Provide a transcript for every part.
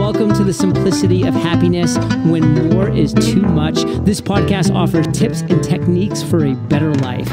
welcome to the simplicity of happiness when more is too much. This podcast offers tips and techniques for a better life.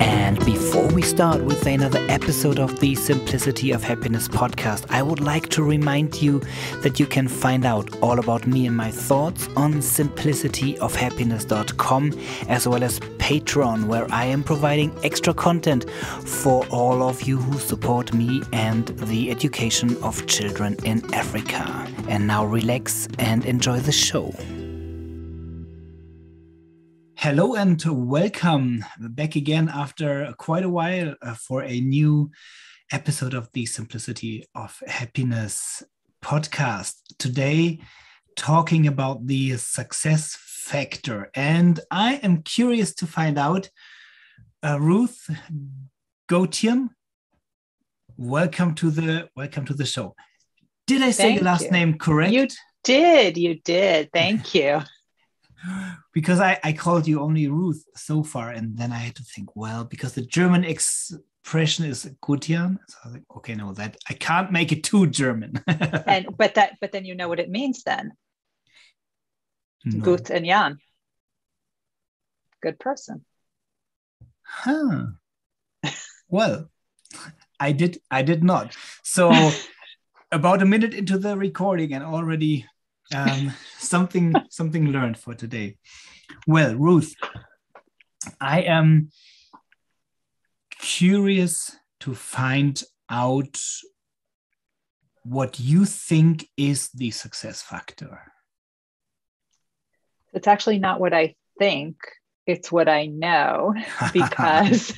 And before we start with another episode of the Simplicity of Happiness podcast, I would like to remind you that you can find out all about me and my thoughts on simplicityofhappiness.com, as well as Patreon, where I am providing extra content for all of you who support me and the education of children in Africa. And now relax and enjoy the show. Hello and welcome back again after quite a while for a new episode of the Simplicity of Happiness podcast. Today, talking about the success factor. And I am curious to find out, Ruth Gautier, welcome to the show. Did I say your last name correct? You did. Thank you. Because I called you only Ruth so far, and then I had to think, well, because the German expression is Gautier, so I was like, okay, no, that I can't make it too German. but then you know what it means then. No. Gut and Jan. Good person. Huh. Well, I did not. So about a minute into the recording and already something learned for today. Well, Ruth, I am curious to find out what you think is the success factor. It's actually not what I think, it's what I know, because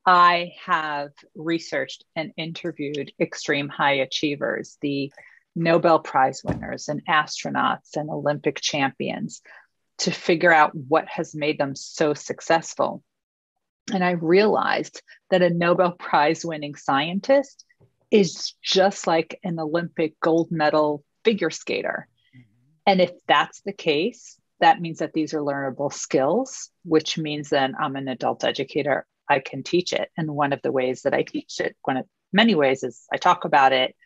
I have researched and interviewed extreme high achievers, the Nobel Prize winners and astronauts and Olympic champions, to figure out what has made them so successful. And I realized that a Nobel Prize winning scientist is just like an Olympic gold medal figure skater. And if that's the case, that means that these are learnable skills, which means then I'm an adult educator. I can teach it. And one of the ways that I teach it, many ways, is I talk about it,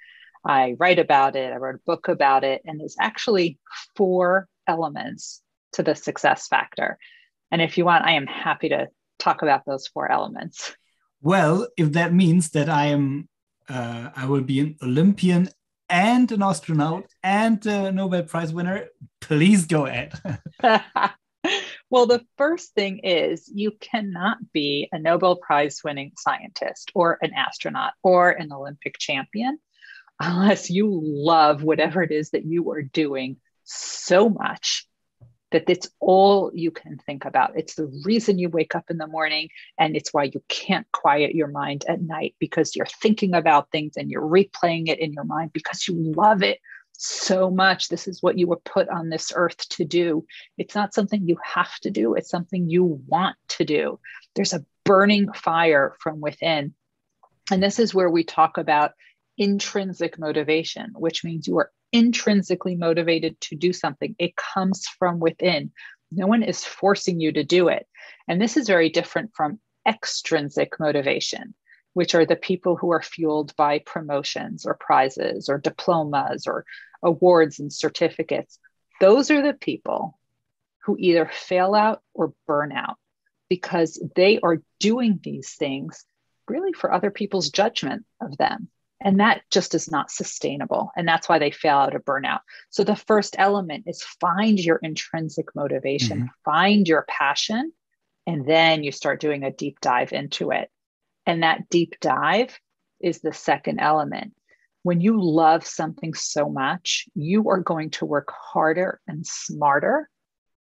I write about it, I wrote a book about it, and there's actually 4 elements to the success factor. And if you want, I am happy to talk about those 4 elements. Well, if that means that I will be an Olympian and an astronaut and a Nobel Prize winner, please go ahead. Well, the first thing is you cannot be a Nobel Prize winning scientist or an astronaut or an Olympic champion unless you love whatever it is that you are doing so much that it's all you can think about. It's the reason you wake up in the morning, and it's why you can't quiet your mind at night, because you're thinking about things and you're replaying it in your mind because you love it so much. This is what you were put on this earth to do. It's not something you have to do. It's something you want to do. There's a burning fire from within. And this is where we talk about intrinsic motivation, which means you are intrinsically motivated to do something. It comes from within. No one is forcing you to do it. And this is very different from extrinsic motivation, which are the people who are fueled by promotions or prizes or diplomas or awards and certificates. Those are the people who either fail out or burn out because they are doing these things really for other people's judgment of them. And that just is not sustainable. And that's why they fail out or burn out. So the first element is find your intrinsic motivation, find your passion, and then you start doing a deep dive into it. And that deep dive is the second element. When you love something so much, you are going to work harder and smarter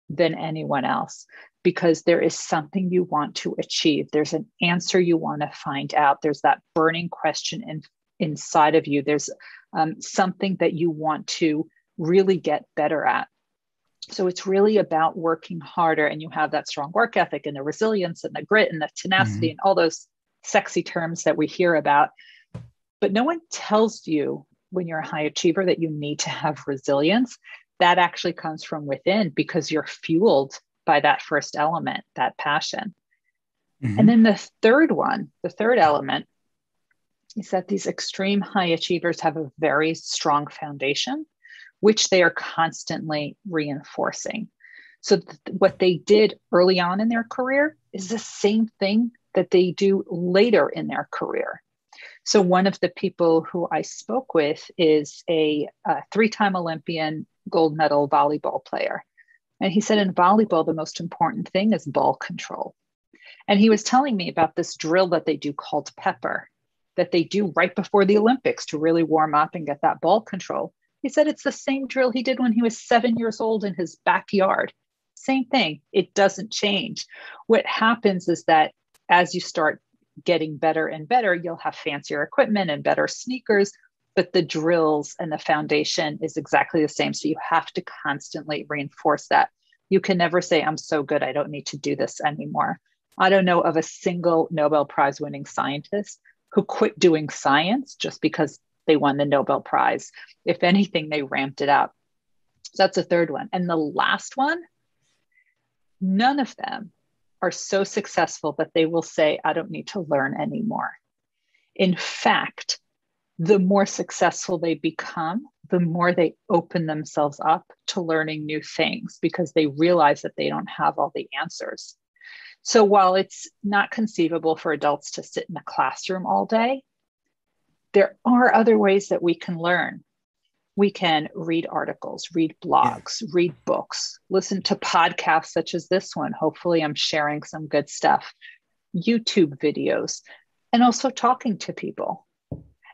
than anyone else, because there is something you want to achieve. There's an answer you want to find out. There's that burning question inside of you. There's something that you want to really get better at. So it's really about working harder, and you have that strong work ethic and the resilience and the grit and the tenacity and all those sexy terms that we hear about. But no one tells you when you're a high achiever that you need to have resilience. That actually comes from within because you're fueled by that first element, that passion. And then the third element is that these extreme high achievers have a very strong foundation, which they are constantly reinforcing. So what they did early on in their career is the same thing that they do later in their career. So one of the people who I spoke with is a 3-time Olympian gold medal volleyball player. And he said in volleyball, the most important thing is ball control. And he was telling me about this drill that they do called pepper, that they do right before the Olympics to really warm up and get that ball control. He said it's the same drill he did when he was 7 years old in his backyard. Same thing. It doesn't change. What happens is that as you start getting better and better, you'll have fancier equipment and better sneakers, but the drills and the foundation is exactly the same. So you have to constantly reinforce that. You can never say, I'm so good, I don't need to do this anymore. I don't know of a single Nobel Prize winning scientist who quit doing science just because they won the Nobel Prize. If anything, they ramped it up. So that's the third one. And the last one, none of them are so successful that they will say, I don't need to learn anymore. In fact, the more successful they become, the more they open themselves up to learning new things because they realize that they don't have all the answers. So while it's not conceivable for adults to sit in a classroom all day, there are other ways that we can learn. We can read articles, read blogs, read books, listen to podcasts such as this one. Hopefully I'm sharing some good stuff, YouTube videos, and also talking to people.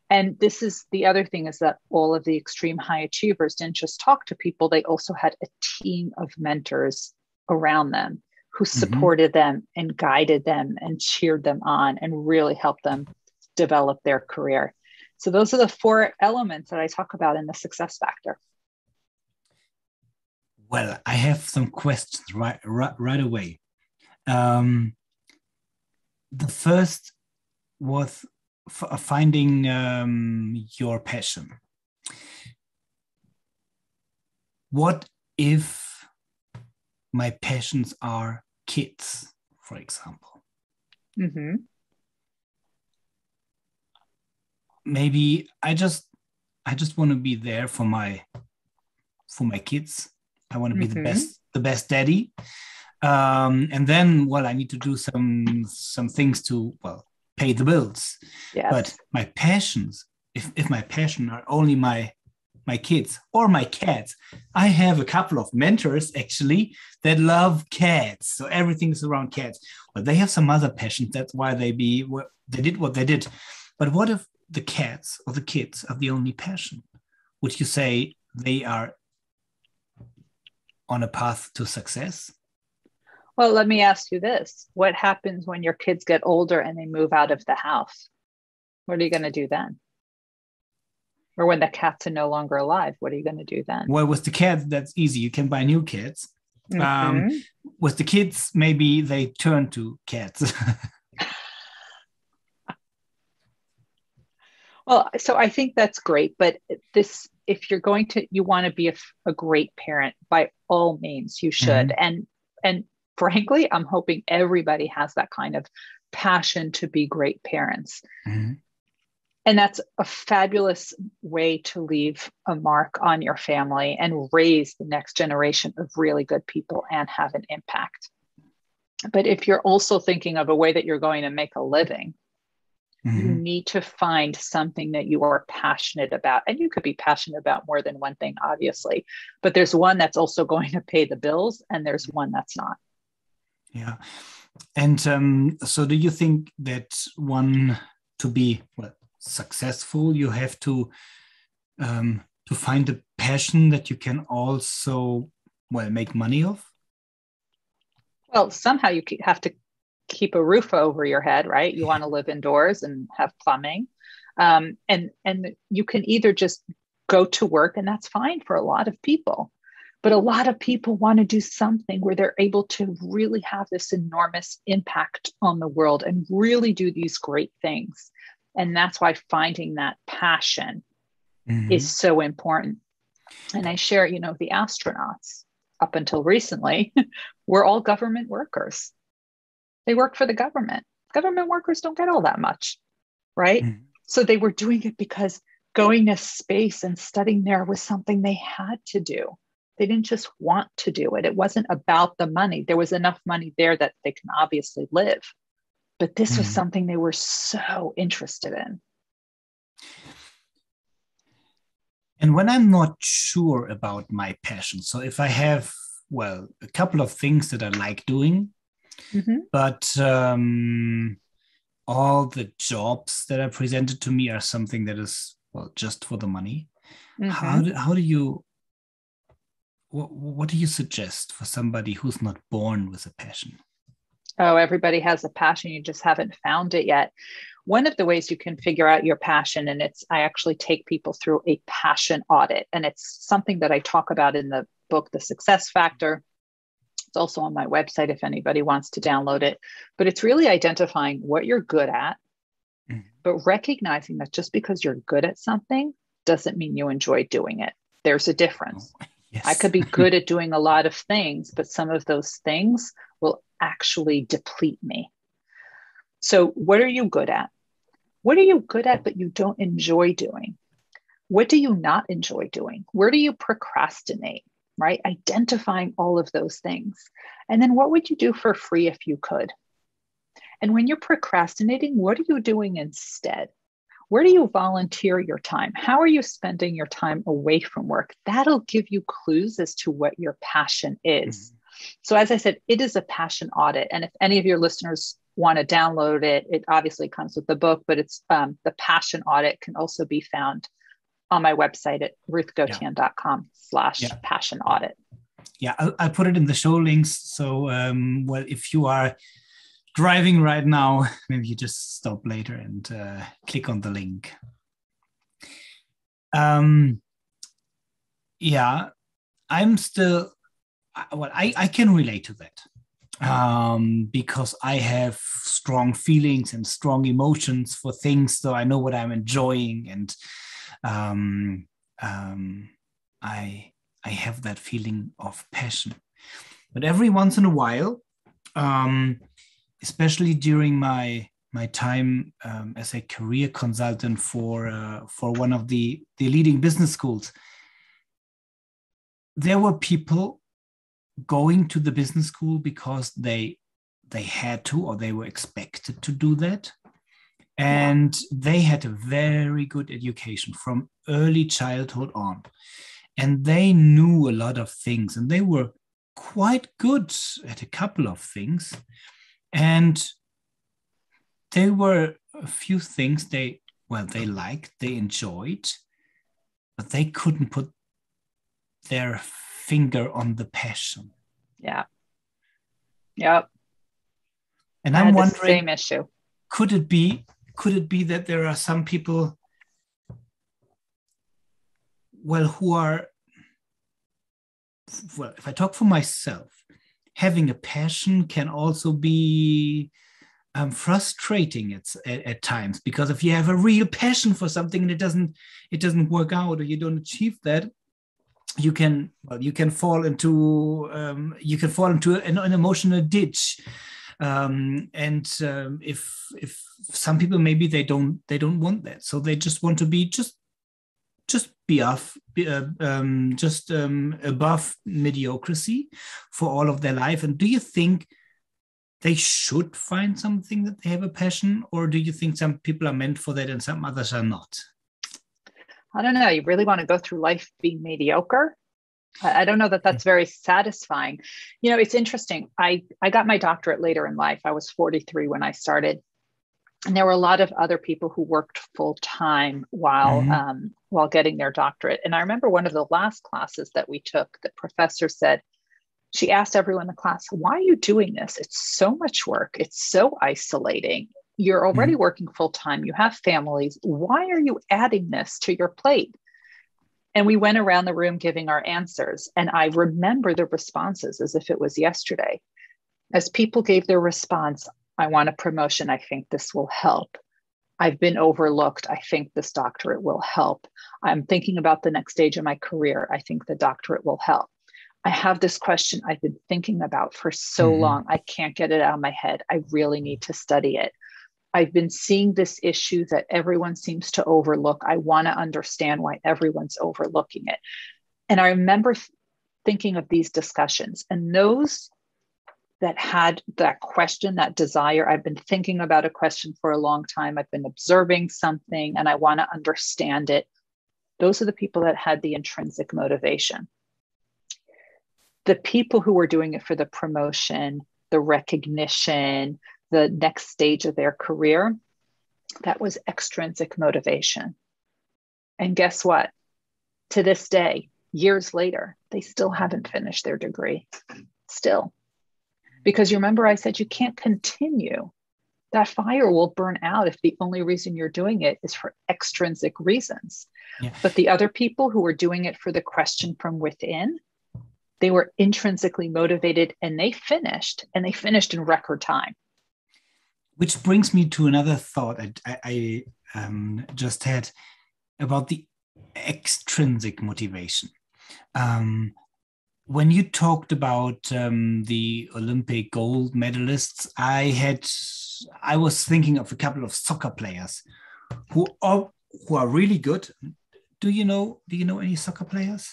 And this is the other thing, is that all of the extreme high achievers didn't just talk to people. They also had a team of mentors around them who supported them and guided them and cheered them on and really helped them develop their career. So those are the 4 elements that I talk about in the success factor. Well, I have some questions right away. The first was finding your passion. What if my passions are kids, for example? Maybe I just want to be there for my kids. I want to be the best daddy. And then, well, I need to do some things to, well, pay the bills. Yes. But my passions, if my passion are only my kids or my cats, I have a couple of mentors actually that love cats. So everything's around cats. But they have some other passions. That's why they did what they did. But what if the cats or the kids are the only passion? Would you say they are on a path to success? Well, let me ask you this. What happens when your kids get older and they move out of the house? What are you going to do then? Or when the cats are no longer alive, what are you going to do then? Well, with the cats, that's easy. You can buy new cats. With the kids, maybe they turn to cats. Well, so I think that's great. But if you're going to, you want to be a great parent, by all means, you should. And frankly, I'm hoping everybody has that kind of passion to be great parents. And that's a fabulous way to leave a mark on your family and raise the next generation of really good people and have an impact. But if you're also thinking of a way that you're going to make a living, you need to find something that you are passionate about. And you could be passionate about more than one thing, obviously, but there's one that's also going to pay the bills and there's one that's not. Yeah. And so do you think that to be successful, you have to find a passion that you can also make money of? Well, somehow you have to keep a roof over your head, right? You want to live indoors and have plumbing. And you can either just go to work, and that's fine for a lot of people. But a lot of people want to do something where they're able to really have this enormous impact on the world and really do these great things. And that's why finding that passion is so important. And I share, the astronauts up until recently were all government workers. They work for the government. Government workers don't get all that much, right? So they were doing it because going to space and studying there was something they had to do. They didn't just want to do it. It wasn't about the money. There was enough money there that they can obviously live. But this was something they were so interested in. And when I'm not sure about my passion, so if I have, well, a couple of things that I like doing, but all the jobs that are presented to me are something that is, well, just for the money. How do you, what do you suggest for somebody who's not born with a passion? Oh, everybody has a passion. You just haven't found it yet. One of the ways you can figure out your passion, and I actually take people through a passion audit. And it's something that I talk about in the book, The Success Factor. It's also on my website if anybody wants to download it. But it's really identifying what you're good at, but recognizing that just because you're good at something doesn't mean you enjoy doing it. There's a difference. Oh, yes. I could be good at doing a lot of things, but some of those things will actually deplete me. So what are you good at? What are you good at, but you don't enjoy doing? What do you not enjoy doing? Where do you procrastinate, right? Identifying all of those things. And then what would you do for free if you could? And when you're procrastinating, what are you doing instead? Where do you volunteer your time? How are you spending your time away from work? That'll give you clues as to what your passion is. So as I said, it is a passion audit. And if any of your listeners want to download it, it obviously comes with the book, but it's the passion audit can also be found on my website at ruthgautian.com/passion audit. Yeah, I'll put it in the show links. So, well, if you are driving right now, maybe you just stop later and click on the link. Yeah, I'm still, well, I can relate to that because I have strong feelings and strong emotions for things, so I know what I'm enjoying, and I have that feeling of passion. But every once in a while, especially during my time as a career consultant for one of the leading business schools, there were people going to the business school because they had to, or they were expected to do that. And they had a very good education from early childhood on. And they knew a lot of things, and they were quite good at a couple of things. And there were a few things they liked, they enjoyed, but they couldn't put their finger on the passion. Yeah. Yep. And I'm wondering, the same issue. Could it be that there are some people, well, who are, well, if I talk for myself, having a passion can also be frustrating at times, because if you have a real passion for something and it doesn't work out, or you don't achieve that, you can fall into an emotional ditch. If some people, maybe they don't want that, so they just want to be just above mediocrity for all of their life. And do you think they should find something that they have a passion, or do you think some people are meant for that and some others are not? I don't know. You really want to go through life being mediocre? I don't know that that's very satisfying. You know, it's interesting. I got my doctorate later in life. I was 43 when I started. And there were a lot of other people who worked full time while getting their doctorate. And I remember one of the last classes that we took, the professor said, she asked everyone in the class, why are you doing this? It's so much work. It's so isolating. You're already working full time. You have families. Why are you adding this to your plate? And we went around the room giving our answers. And I remember the responses as if it was yesterday. As people gave their response, I want a promotion. I think this will help. I've been overlooked. I think this doctorate will help. I'm thinking about the next stage of my career. I think the doctorate will help. I have this question I've been thinking about for so long. I can't get it out of my head. I really need to study it. I've been seeing this issue that everyone seems to overlook. I want to understand why everyone's overlooking it. And I remember thinking of these discussions, and those that had that question, that desire. I've been thinking about a question for a long time. I've been observing something and I want to understand it. Those are the people that had the intrinsic motivation. The people who were doing it for the promotion, the recognition, the next stage of their career, that was extrinsic motivation. And guess what? To this day, years later, they still haven't finished their degree. Still. Because you remember I said you can't continue. That fire will burn out if the only reason you're doing it is for extrinsic reasons. Yeah. But the other people who were doing it for the question from within, they were intrinsically motivated and they finished in record time. Which brings me to another thought I just had about the extrinsic motivation. When you talked about the Olympic gold medalists, I was thinking of a couple of soccer players who are really good. Do you know any soccer players?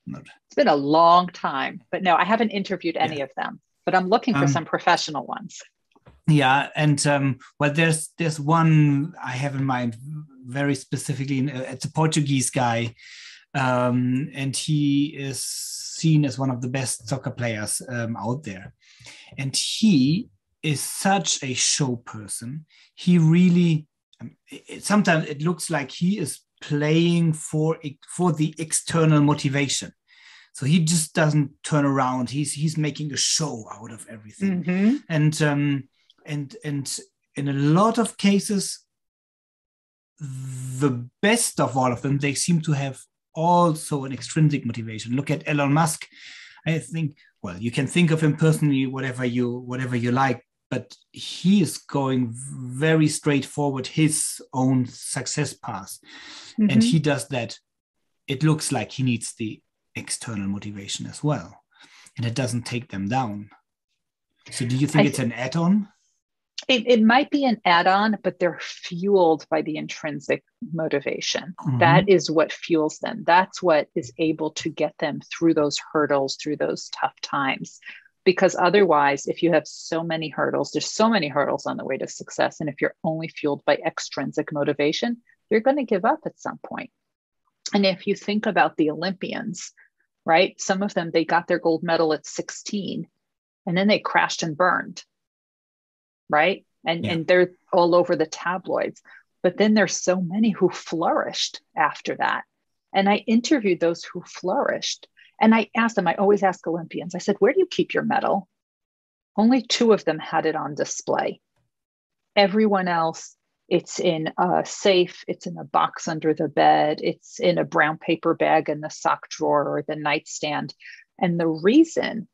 Not. It's been a long time, but no, I haven't interviewed any of them, but I'm looking for some professional ones. Yeah, and well, there's one I have in mind very specifically. It's a Portuguese guy. And he is seen as one of the best soccer players out there. And he is such a show person. He really, sometimes it looks like he is playing for the external motivation. So he just doesn't turn around. He's making a show out of everything. Mm-hmm. And in a lot of cases, the best of all of them, they seem to have also an extrinsic motivation. Look at Elon Musk. I think, well, you can think of him personally, whatever you like, but he is going very straightforward his own success path. Mm-hmm. And he does that. It looks like he needs the external motivation as well. And it doesn't take them down. So do you think it's an add-on? It might be an add-on, but they're fueled by the intrinsic motivation. Mm-hmm. That is what fuels them. That's what is able to get them through those hurdles, through those tough times. Because otherwise, if you have so many hurdles, there's so many hurdles on the way to success. And if you're only fueled by extrinsic motivation, you're going to give up at some point. And if you think about the Olympians, right? Some of them, they got their gold medal at 16 and then they crashed and burned. Right. And they're all over the tabloids. But then there's so many who flourished after that. And I interviewed those who flourished. And I asked them, I always ask Olympians, I said, where do you keep your medal? Only 2 of them had it on display. Everyone else, it's in a safe, it's in a box under the bed, it's in a brown paper bag in the sock drawer or the nightstand. And the reason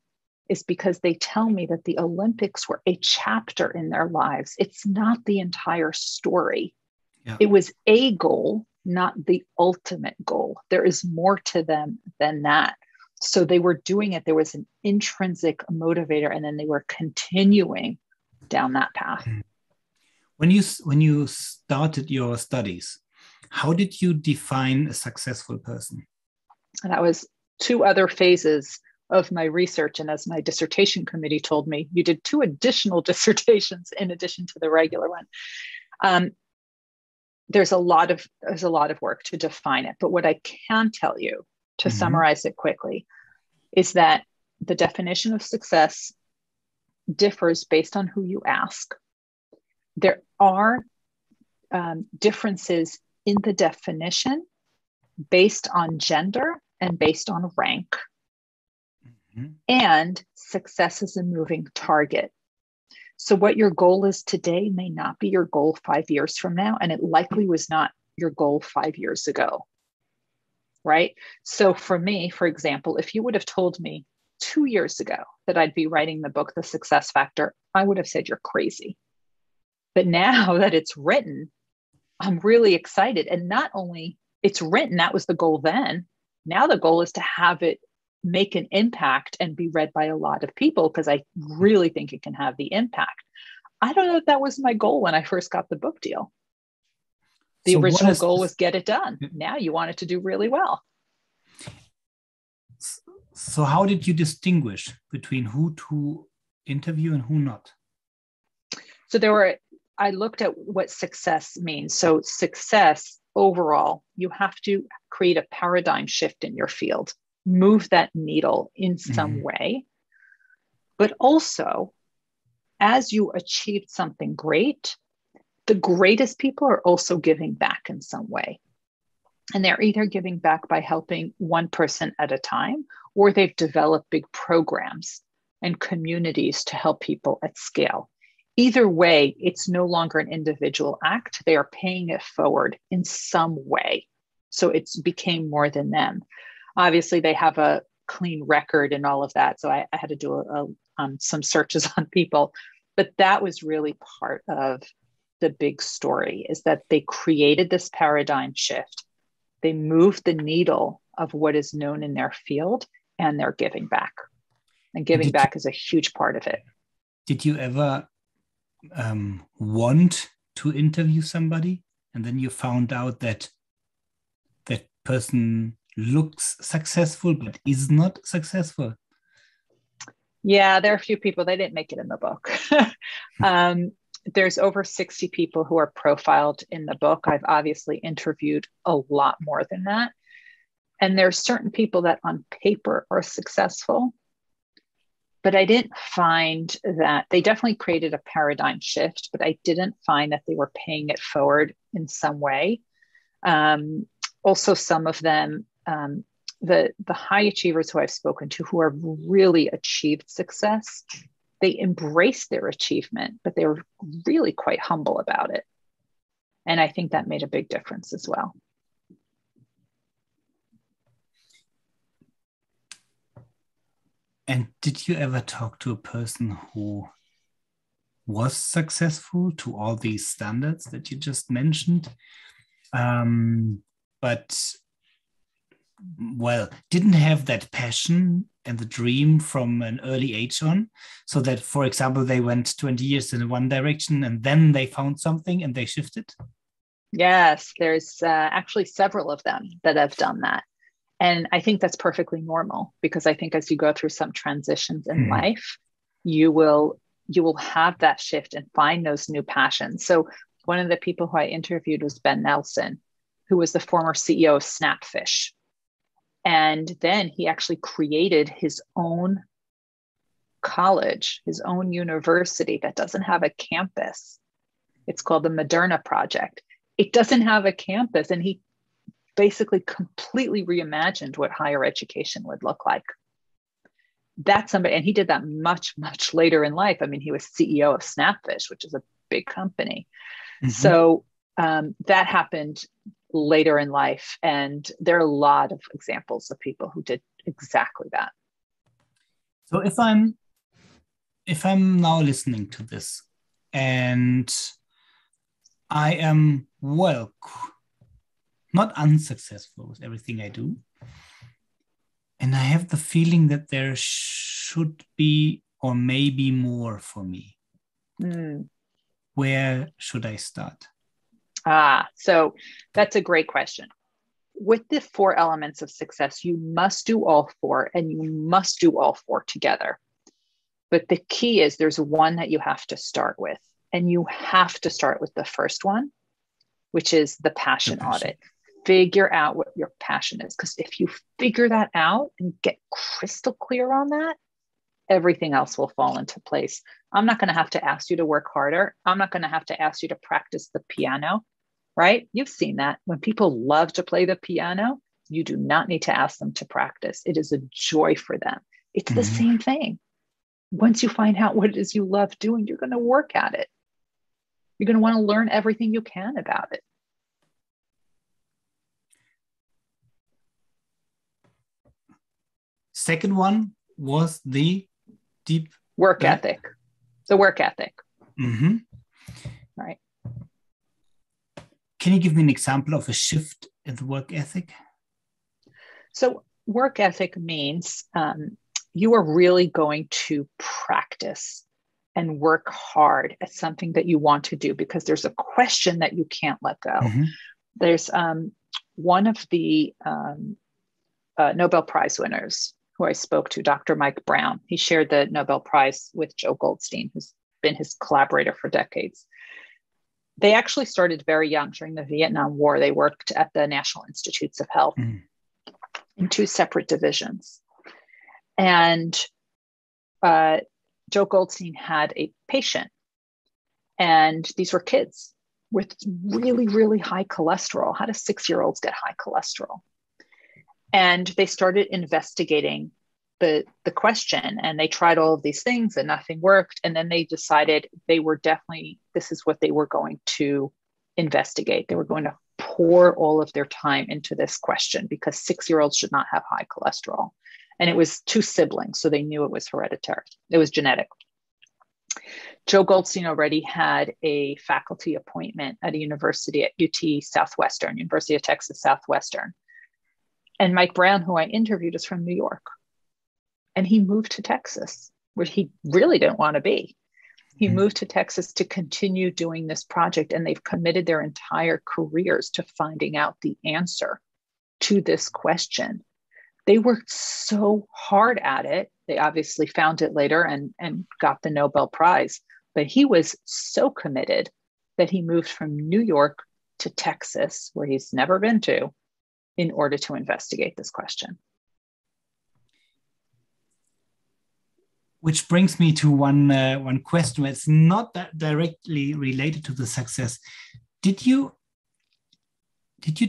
is because they tell me that the Olympics were a chapter in their lives. It's not the entire story. Yeah. It was a goal, not the ultimate goal. There is more to them than that. So they were doing it. There was an intrinsic motivator, and then they were continuing down that path. When you started your studies, how did you define a successful person? And that was 2 other phases of my research. And as my dissertation committee told me, you did 2 additional dissertations in addition to the regular one. There's a lot of work to define it. But what I can tell you, to mm-hmm. summarize it quickly, is that the definition of success differs based on who you ask. There are differences in the definition based on gender and based on rank. Mm-hmm. And success is a moving target. So what your goal is today may not be your goal 5 years from now, and it likely was not your goal 5 years ago, right? So for me, for example, if you would have told me 2 years ago that I'd be writing the book, The Success Factor, I would have said you're crazy. But now that it's written, I'm really excited. And not only it's written, that was the goal then. Now the goal is to have it make an impact and be read by a lot of people, because I really think it can have the impact. I don't know if that was my goal when I first got the book deal. The So original goal was get it done. Now you want it to do really well. So how did you distinguish between who to interview and who not? So I looked at what success means. So success overall, you have to create a paradigm shift in your field, move that needle in some way. But also, as you achieved something great, the greatest people are also giving back in some way. And they're either giving back by helping one person at a time, or they've developed big programs and communities to help people at scale. Either way, it's no longer an individual act. They are paying it forward in some way. So it's became more than them. Obviously, they have a clean record and all of that. So I had to do some searches on people. But that was really part of the big story, is that they created this paradigm shift. They moved the needle of what is known in their field, and they're giving back. And giving back is a huge part of it. Did you ever want to interview somebody and then you found out that that person looks successful but is not successful? Yeah, there are a few people, they didn't make it in the book. There's over 60 people who are profiled in the book. I've obviously interviewed a lot more than that. And there's certain people that on paper are successful, but I didn't find that they definitely created a paradigm shift, but I didn't find that they were paying it forward in some way. Also, some of them, the high achievers who I've spoken to who have really achieved success, they embrace their achievement, but they were really quite humble about it. And I think that made a big difference as well. And did you ever talk to a person who was successful to all these standards that you just mentioned, but didn't have that passion and the dream from an early age on, so that, for example, they went 20 years in one direction and then they found something and they shifted? Yes, there's actually several of them that have done that. And I think that's perfectly normal, because I think as you go through some transitions in life, you will have that shift and find those new passions. So one of the people who I interviewed was Ben Nelson, who was the former CEO of Snapfish. And then he actually created his own college, his own university that doesn't have a campus. It's called the Moderna Project. It doesn't have a campus, and he basically completely reimagined what higher education would look like. That's somebody, and he did that much, much later in life. I mean, he was CEO of Snapfish, which is a big company. So that happened later in life. And there are a lot of examples of people who did exactly that. So if I'm now listening to this and I am, not unsuccessful with everything I do, and I have the feeling that there should be or maybe more for me, where should I start? So that's a great question. With the 4 elements of success, you must do all 4, and you must do all 4 together. But the key is there's one that you have to start with, and you have to start with the first one, which is the passion audit. Figure out what your passion is, because if you figure that out and get crystal clear on that, everything else will fall into place. I'm not going to have to ask you to work harder. I'm not going to have to ask you to practice the piano, right? You've seen that. When people love to play the piano, you do not need to ask them to practice. It is a joy for them. It's the same thing. Once you find out what it is you love doing, you're going to work at it. You're going to want to learn everything you can about it. Second one was the deep work ethic. The work ethic. Right. Can you give me an example of a shift in the work ethic? So work ethic means you are really going to practice and work hard at something that you want to do, because there's a question that you can't let go. Mm-hmm. There's one of the Nobel Prize winners who I spoke to, Dr. Mike Brown. He shared the Nobel Prize with Joe Goldstein, who's been his collaborator for decades. They actually started very young during the Vietnam War. They worked at the National Institutes of Health in two separate divisions. And Joe Goldstein had a patient, and these were kids with really, really high cholesterol. How do 6-year-olds get high cholesterol? And they started investigating the question, and they tried all of these things and nothing worked. And then they decided this is what they were going to investigate. They were going to pour all of their time into this question, because 6-year-olds should not have high cholesterol. And it was 2 siblings, so they knew it was hereditary. It was genetic. Joe Goldstein already had a faculty appointment at a university at UT Southwestern, University of Texas Southwestern. And Mike Brown, who I interviewed, is from New York. And he moved to Texas, where he really didn't want to be. He moved to Texas to continue doing this project, and they've committed their entire careers to finding out the answer to this question. They worked so hard at it. They obviously found it later and got the Nobel Prize, but he was so committed that he moved from New York to Texas, where he's never been to, in order to investigate this question. Which brings me to one question. It's not that directly related to the success. Did you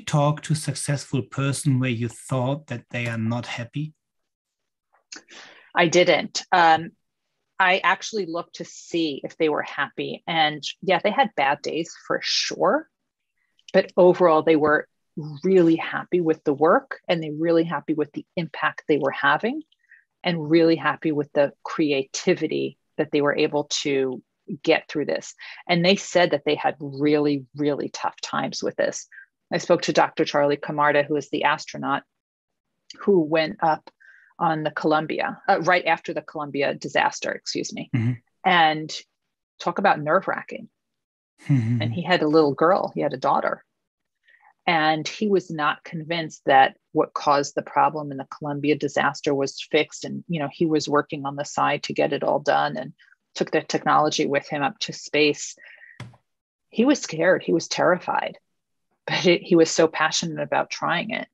talk to a successful person where you thought that they are not happy? I didn't. I actually looked to see if they were happy. And yeah, they had bad days for sure. But overall, they were really happy with the work, and they really happy with the impact they were having, and really happy with the creativity that they were able to get through this. And they said that they had really, really tough times with this. I spoke to Dr. Charlie Camarda, who is the astronaut who went up on the Columbia, right after the Columbia disaster, and talk about nerve-wracking. And he had a little girl, he had a daughter. And he was not convinced that what caused the problem in the Columbia disaster was fixed. And, he was working on the side to get it all done and took the technology with him up to space. He was scared. He was terrified, but he was so passionate about trying it.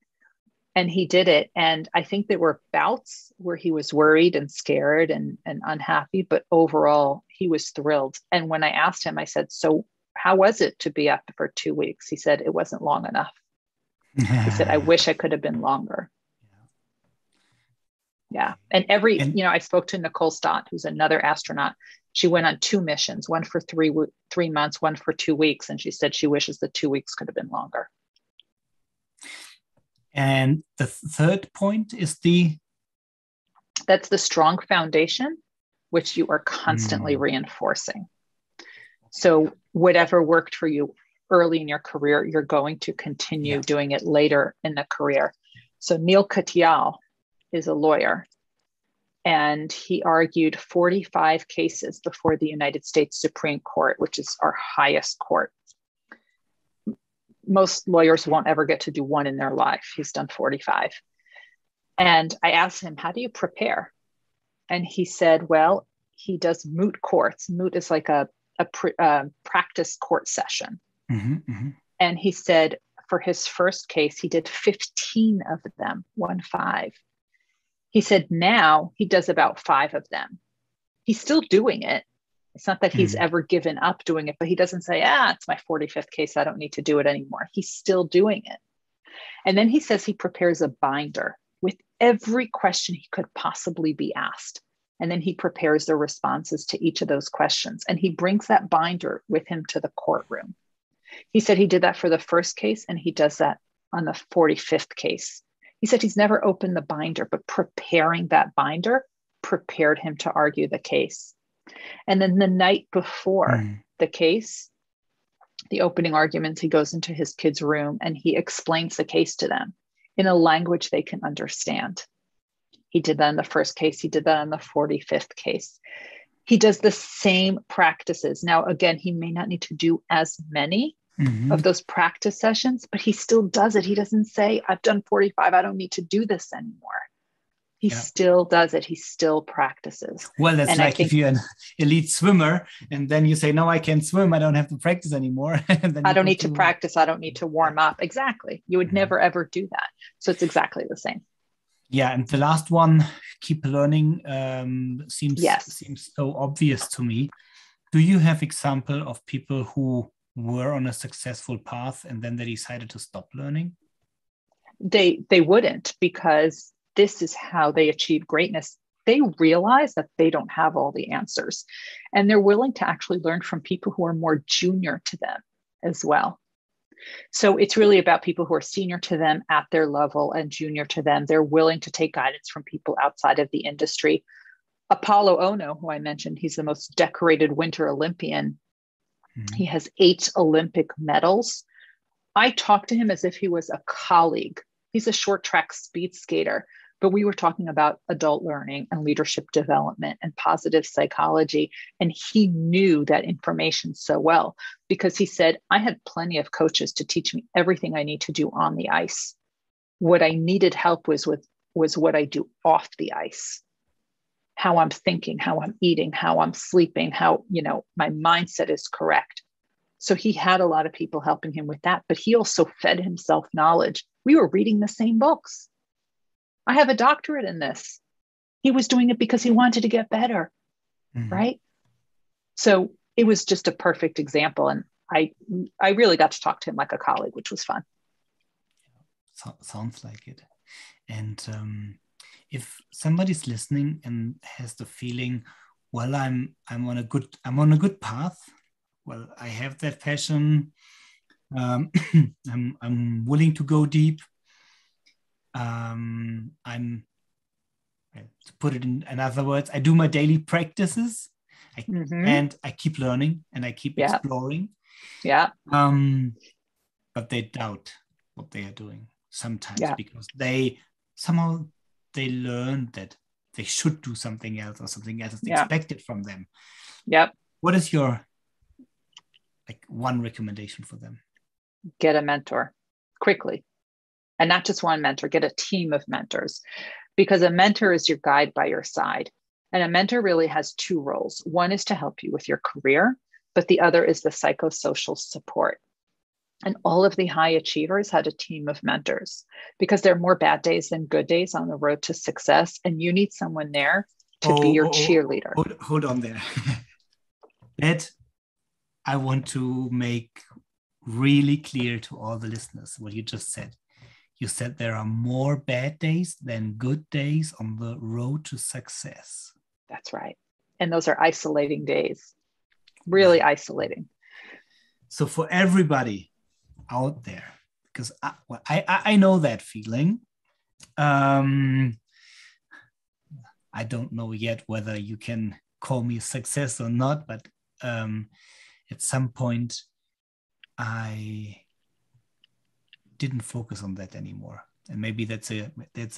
And he did it. And I think there were bouts where he was worried and scared and unhappy, but overall he was thrilled. And when I asked him, I said, "So how was it to be up for 2 weeks?" He said, "It wasn't long enough." He said, "I wish I could have been longer." Yeah. And I spoke to Nicole Stott, who's another astronaut. She went on 2 missions, one for 3 months, one for 2 weeks. And she said she wishes the 2 weeks could have been longer. And the third point is that's the strong foundation, which you are constantly reinforcing. So whatever worked for you early in your career, you're going to continue doing it later in the career. So Neil Katyal is a lawyer, and he argued 45 cases before the United States Supreme Court, which is our highest court. Most lawyers won't ever get to do one in their life. He's done 45. And I asked him, "How do you prepare?" And he said, well, he does moot courts. Moot is like a practice court session. And he said for his first case, he did 15 of them, 15. He said now he does about 5 of them. He's still doing it. It's not that he's ever given up doing it, but he doesn't say, it's my 45th case, I don't need to do it anymore. He's still doing it. And then he says he prepares a binder with every question he could possibly be asked. And then he prepares the responses to each of those questions. And he brings that binder with him to the courtroom. He said he did that for the first case, and he does that on the 45th case. He said he's never opened the binder, but preparing that binder prepared him to argue the case. And then the night before the case, the opening arguments, he goes into his kids' room and he explains the case to them in a language they can understand. He did that in the first case. He did that in the 45th case. He does the same practices. Now, again, he may not need to do as many of those practice sessions, but he still does it. He doesn't say, I've done 45. I don't need to do this anymore. He still does it. He still practices. Well, that's and like if you're an elite swimmer and then you say, no, I can't swim. I don't have to practice anymore. And then I don't need to practice. I don't need to warm up. Exactly. You would never, ever do that. So it's exactly the same. Yeah. And the last one, keep learning, seems so obvious to me. Do you have example of people who were on a successful path and then they decided to stop learning? They wouldn't, because this is how they achieve greatness. They realize that they don't have all the answers, and they're willing to actually learn from people who are more junior to them as well. So it's really about people who are senior to them at their level and junior to them. They're willing to take guidance from people outside of the industry. Apollo Ono, who I mentioned, he's the most decorated Winter Olympian. He has 8 Olympic medals. I talked to him as if he was a colleague. He's a short track speed skater, but we were talking about adult learning and leadership development and positive psychology. And he knew that information so well, because he said, I had plenty of coaches to teach me everything I need to do on the ice. What I needed help was what I do off the ice. How I'm thinking, how I'm eating, how I'm sleeping, how, my mindset is correct. So he had a lot of people helping him with that, but he also fed himself knowledge. We were reading the same books. I have a doctorate in this. He was doing it because he wanted to get better, right? So it was just a perfect example. And I really got to talk to him like a colleague, which was fun. Sounds like it. And if somebody's listening and has the feeling, well, I'm on a good path. Well, I have that passion. I'm willing to go deep. To put it in other words, I do my daily practices, and I keep learning and I keep exploring. Yeah. But they doubt what they are doing sometimes because they learn that they should do something else or something else is expected from them. Yep. What is your one recommendation for them? Get a mentor quickly. And not just one mentor, get a team of mentors, because a mentor is your guide by your side. And a mentor really has 2 roles. One is to help you with your career, but the other is the psychosocial support. And all of the high achievers had a team of mentors, because there are more bad days than good days on the road to success. And you need someone there to be your cheerleader. Hold on there. That I want to make really clear to all the listeners what you just said. You said there are more bad days than good days on the road to success. That's right. And those are isolating days, really isolating. So for everybody out there, because I know that feeling. I don't know yet whether you can call me a success or not, but at some point I didn't focus on that anymore, and maybe that's a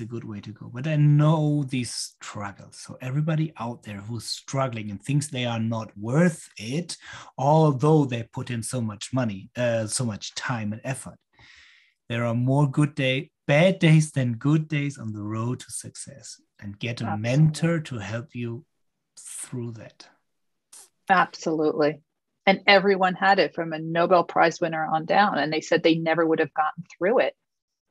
good way to go. But I know these struggles. So everybody out there who's struggling and thinks they are not worth it, although they put in so much money, so much time and effort, there are more bad days than good days on the road to success, and get a mentor to help you through that. Absolutely. And everyone had it, from a Nobel Prize winner on down. And they said they never would have gotten through it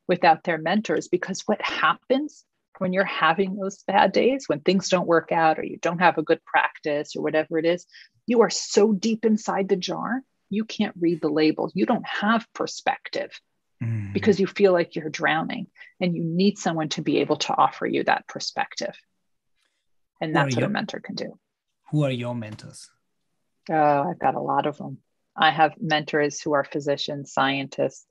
without their mentors, because what happens when you're having those bad days, when things don't work out or you don't have a good practice or whatever it is, you are so deep inside the jar, you can't read the label. You don't have perspective because you feel like you're drowning, and you need someone to be able to offer you that perspective. And that's what a mentor can do. Who are your mentors? Oh, I've got a lot of them. I have mentors who are physicians, scientists,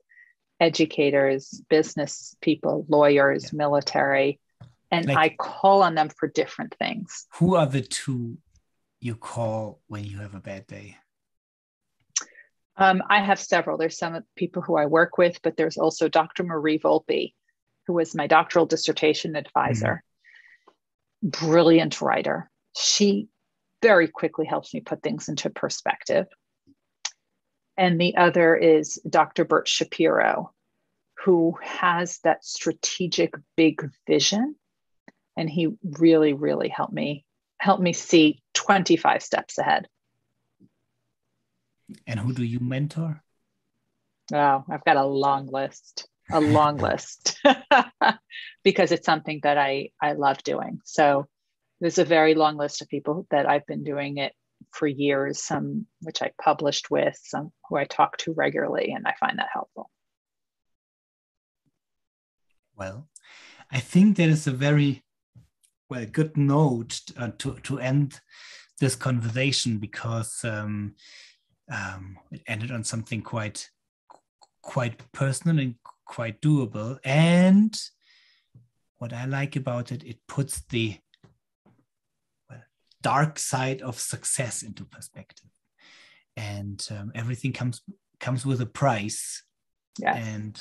educators, business people, lawyers, military, and I call on them for different things. Who are the 2 you call when you have a bad day? I have several. There's some people who I work with, but there's also Dr. Marie Volpe, who was my doctoral dissertation advisor. Brilliant writer. She very quickly helps me put things into perspective. And the other is Dr. Bert Shapiro, who has that strategic big vision. And he really, really helped me see 25 steps ahead. And who do you mentor? Oh, I've got a long list, because it's something that I love doing. So there's a very long list of people that I've been doing it for years, some which I published with, some who I talk to regularly, and I find that helpful. Well, I think that is a very good note to end this conversation, because it ended on something quite personal and quite doable. And what I like about it, it puts the dark side of success into perspective. And everything comes with a price. Yes.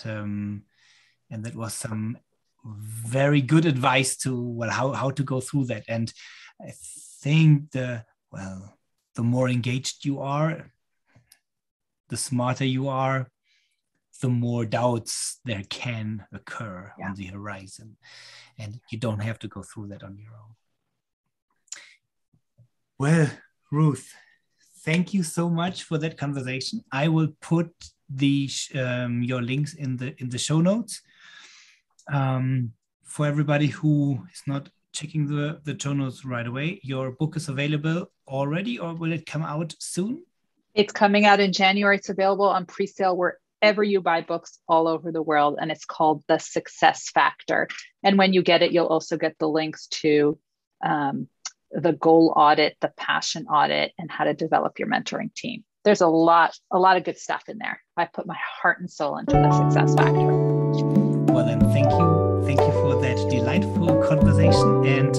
And that was some very good advice to how to go through that. And I think the more engaged you are, the smarter you are, the more doubts there can occur on the horizon. And you don't have to go through that on your own. Well, Ruth, thank you so much for that conversation. I will put your links in the show notes. For everybody who is not checking the show notes right away, your book is available already, or will it come out soon? It's coming out in January. It's available on pre-sale wherever you buy books all over the world, and it's called The Success Factor. And when you get it, you'll also get the links to the goal audit, the passion audit, and how to develop your mentoring team. There's a lot of good stuff in there. I put my heart and soul into The Success Factor. Well, then, thank you for that delightful conversation. And